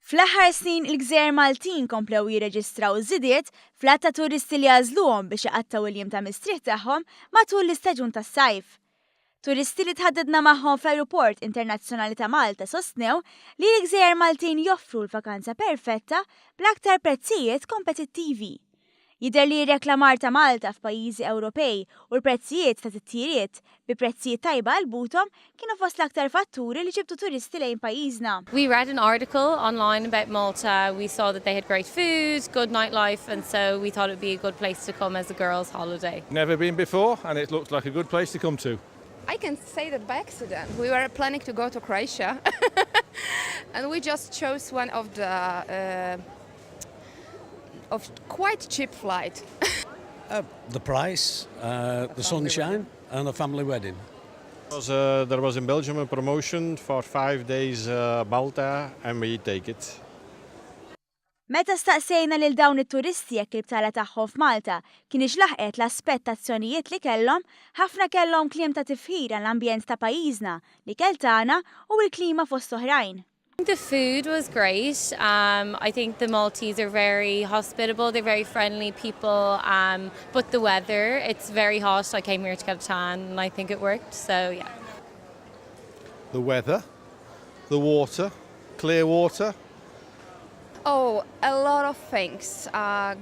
Fl-aħħar snin il-gżejjer Maltin komplew jirreġistraw żidiet fl-att ta' turisti li għażluhom biex iqattaw il-jiem ta' mistrieħ tagħhom matul l-istaġun tas-sajf. Turisti li tħaddidna magħhom fl-Ajruport Internazzjonali ta' Malta sostnew li l-gżejjer Maltin joffru l-vakanza perfetta bl-aktar prezzijiet kompetittivi. Jidher li r-reklamar ta' Malta f'pajjiżi Ewropej u l-prezzijiet ta' titjiriet bi prezzijiet tajba għal-butom kienu fost l-aktar fatturi li ġibdu turisti lejn pajjiżna. We read an article online about Malta. We saw that they had great food, good nightlife, and so we thought it would be a good place to come as a girls' holiday. Never been before, and it looks like a good place to come to. I can say that by accident. We were planning to go to Croatia, and we just chose one of the of quite cheap flight. The price, the sunshine, and a family wedding. There was in Belgium a promotion for 5 days Malta, and we take it. Meta staqsejna lil dawn it-turisti jekk il-btala tagħhom f'Malta kienx laħqet l-aspettazzjonijiet li kellhom, ħafna kellhom kliem ta' tifħir għall-ambjent ta' pajjiżna, l-ikel tagħna u l-klima fost oħrajn. The food was great. I think the Maltese are very hospitable. They're very friendly people. But the weather, it's very hot. I came here to get a tan, and I think it worked. So yeah. The weather, the water, clear water. Oh, a lot of things.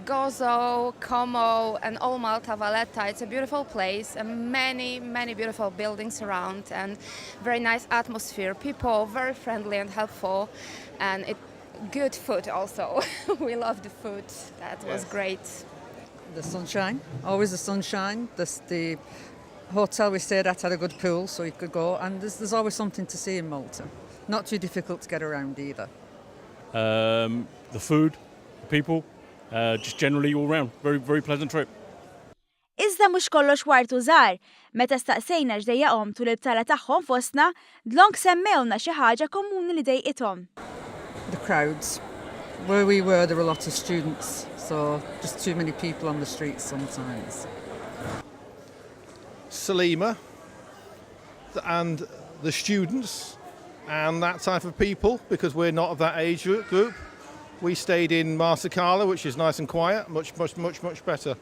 Gozo, Como, and all Malta, Valletta. It's a beautiful place, and many beautiful buildings around, and very nice atmosphere. People very friendly and helpful, and good food also. We love the food. That was great. The sunshine, always the sunshine. The hotel we stayed at had a good pool, so you could go, and there's always something to see in Malta. Not too difficult to get around either. The food, the people, just generally all round. Very pleasant trip. Iżda mhux kollox wartu żgħar, meta staqsejna x'dejjaqhom tul il-btala tagħhom fostna, dlonk semmewna xi ħaġa komuni li dejqithom. The crowds. Where we were, there were a lot of students, so just too many people on the streets sometimes. Salima and the students and that type of people, because we're not of that age group. We stayed in Marsicala, which is nice and quiet, much better.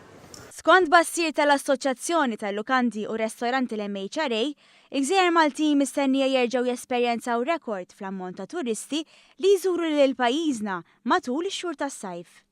Skont bassir tal-Assoċjazzjoni tal-Lukandi u Restoranti l-MHRA, il-gżejjer Maltin mistennija jerġgħu jesperjenzaw rekord fl-ammont ta' turisti li jżuru lil pajjiżna matul ix-xhur tas-sajf.